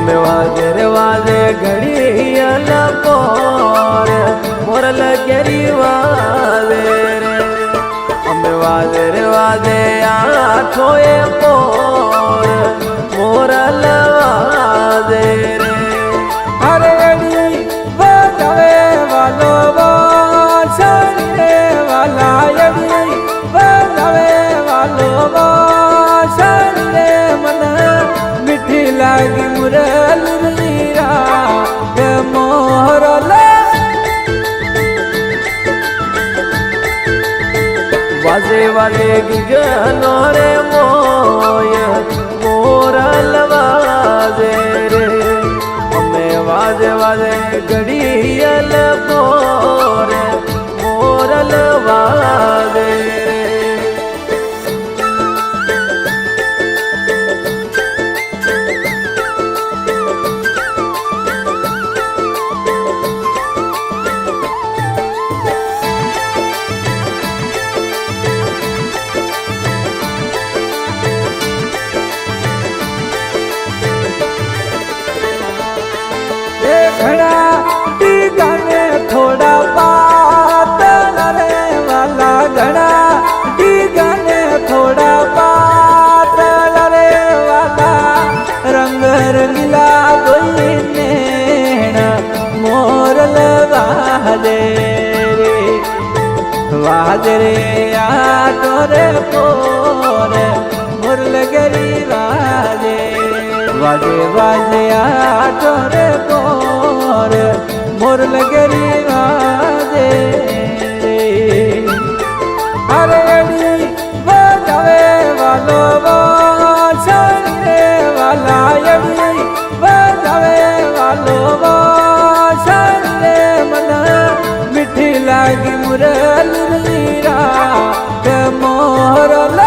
અમે વાજે રે વાજે ઘડી અલપોર મોરલ કેરી વાજે રે અમે વાજે રે વાજે આઠો એ પોર મોરલ વાજે રે અરે અડી બજાવે વાલો વાસણ રે વાલા અડી બજાવે વાલો વાસણ રે મને મીઠી લાગી મુરલી રા મોરલ વાજે વાજે ગગનો રે મોય મોરલ વાજે રે અમે વાજે વાજે ઘડી અલપોર મોરલ વાજે રે ઘણા ટીકાને થોડા પાતળા રે વાલા ઘણા ટીકાને થોડા પાતળા રે વાલા રંગ રંગીલા બોઈને મોરલ વાજે રે વાજે રે આટો રે પોર મોરલ ગરી વાજે વાજે વાજે આટો રે પોર મોરલ ગરી વાજે અરે અડી બજાવે વાલો વાસણ રે વાલા અડી બજાવે વાલો વાસણ રે મને મીઠી લાગી મુરલી રા મોરલ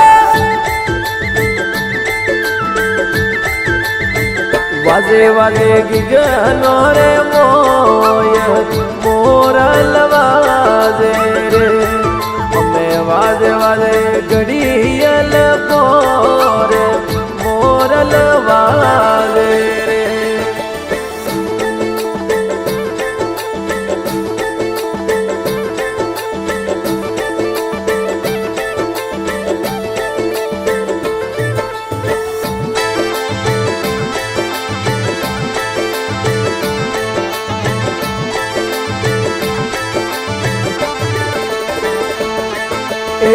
વાજે વાજે ગગનો રે મોય મોરલ વાજે રે અમે વાજે વાજે ઘડી અલપોર મોરલ વાજે રે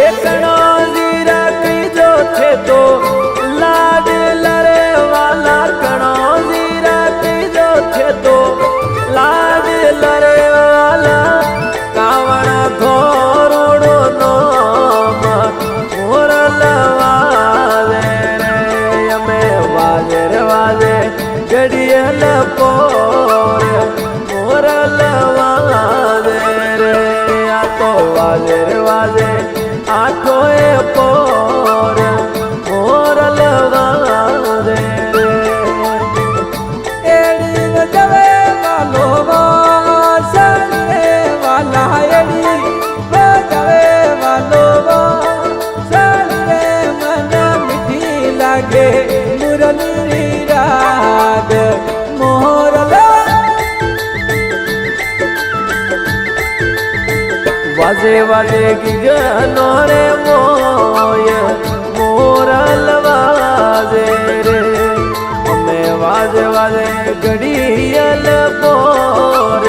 એકણો જીરા કીધો છે તો લાડ લરે વાલા કણો જીરા કીધો છે તો લાડ લરે વાલા કાવણા ધોરડો નો મોરલ વાજે રે અમે વાજે રે વાજે ઘડી અલપોર મોરલ વાજે રે આ તો વાજે રે વાજે આઠો એ પોર મોરલ વાજે રે એડી બજાવે વાલો વાસણ રે વાલા એડી બજાવે વાલો વાસણ રે મને મીઠી લાગે મુરલી રાગ મોરલ વાજે વાજે ગગનો રે મોય મોરલ વાજે રે અમે વાજે વાજે ઘડી અલપોર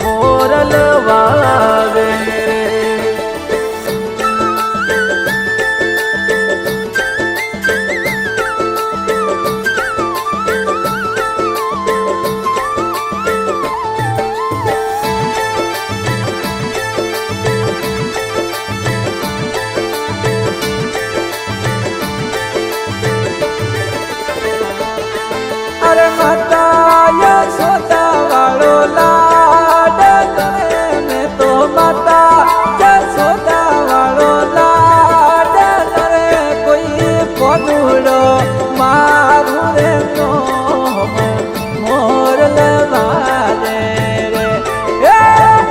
મોરલ વાજે રે અરે માતા યશોદા વાળો લાડ કરે મેં તો માતા યશોદા વાળો લાડ કરે કોઈ પગુડો મારું રે નો મોરલ વાજે રે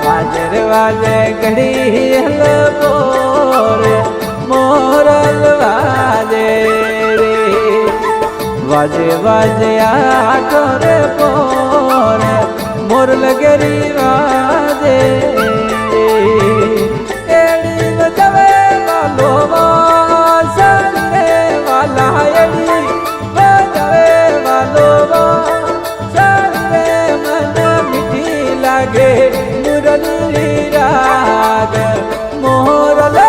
વાજે રે વાજે ઘડી અલપોર મોરલ વાજે રે વાજે વાજે આઠો રે પોર મોર લગેરી વાજે એડી બજવે વાલો વાસણ રે વાલા એડી બજવે વાલો વાસણ રે મન મીઠી લાગે મુરલી રાગ મોરલા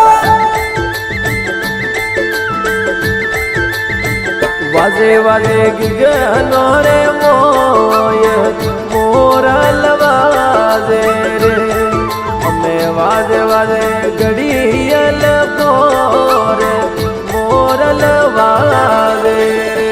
વાજે વાજે ગગનો રે મોય મોરલ વાજે રે અમે વાજે વાજે ઘડિયલ પોર મોરલ વાજે રે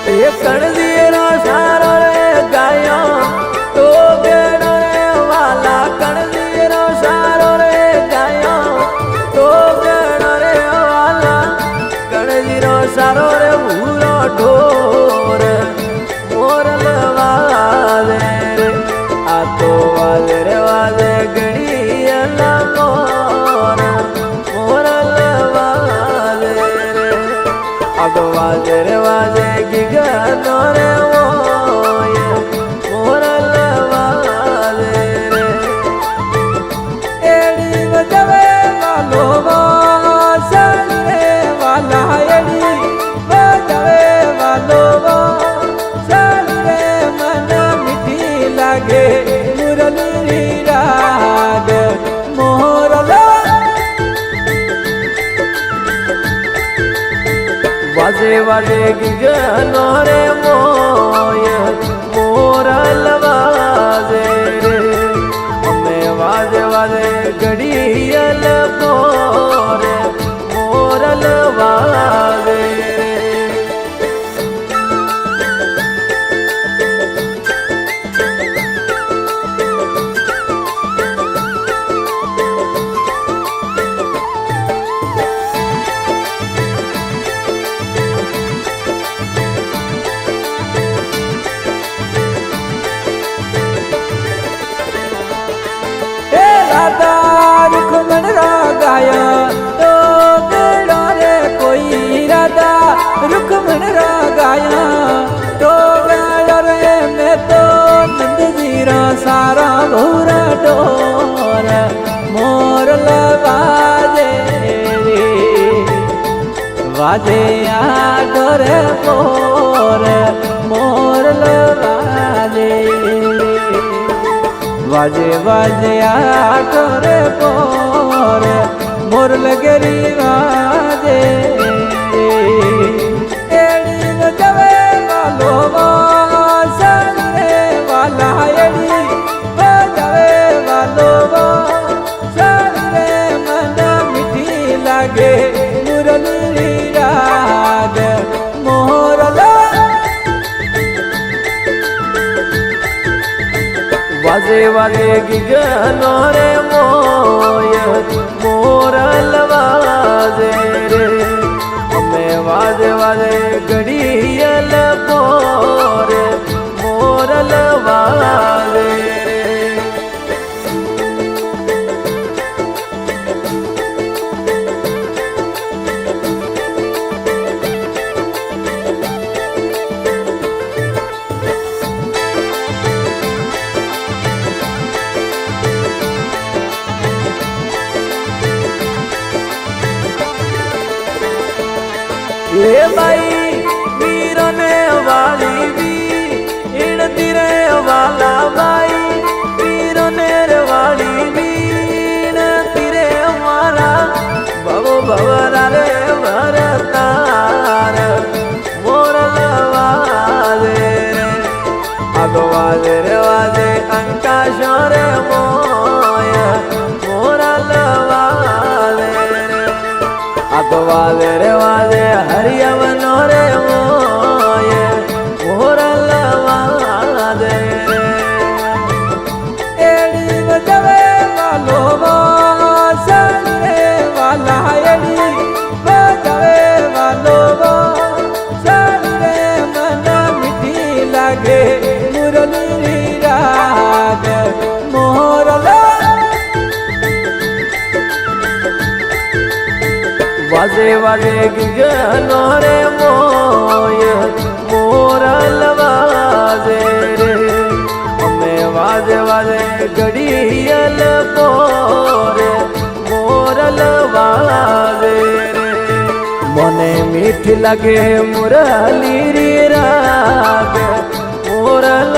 એ કણજીનો સારો રે ગાયો તો બેડો રે વાલા કણજીનો સારો રે ગાયો તો બેડો રે વાલા કણજીનો સારો રે ભૂરો ઢોર મોરલ વાજે રે આ તો વાજે રે વાજે ઘડિયલા મોર મોરલ વાજે રે આગ વાજે રે વાજે ગગનો રે મોય મોરલ વાજે રે એડી બજવે વાલો વાસણ રે વાલા એડી બજવે વાલો વાસણ રે મન મીઠી લાગે મુરલી રાગ મોરલા વાજે વાજે ગગનો રે મોય મોરલ વાજે રે અમે વાજે વાજે ઘડિયલ પોર મોરલ વાજે રે રાધા રૂખમણ રાગાયા તો બેડો રે કોઈ રાધા રૂખમણ રાગાયા તો બેડો રે મેં તો નંદજીરા સારા ભોરા ડોર મોરલ વાજે રે વાજે આ ડોરે પોર મોરલ વાજે વાજે વાજે આઠો રે પોર મોર લગેરી વાજે એડી બજવે વાલો વાસણ રે વાલા એડી બજવે વાલો વાસણ રે મન મીઠી લાગે મુરલી રાગ મોરલા વાજે વાજે ગગનો રે મોય મોરલ વાજે રે અમે વાજે વાજે ઘડિયલ પોર મોરલ વાજે રે એ બાઈ વીરો ને વાળી વી ઈણતી રે વાલા બાઈ વીરો ને રે વાળી વી ઈણતી રે મારા ભવ ભવરા રે ભરતાર મોરલ વાજે રે આગ વાજે રે વાજે અંકાશો રે મોય મોરલ વાજે રે આગ વાજે રે વાજે હરિયવનો રે વાજે વાજે ગીગનો રે મોય મોરલ વાજે રે અમે વાજે વાજે ઘડિયલ પોરે મોરલ વાજે રે મને મીઠ લાગે મુરલી રી રાગ મોરલ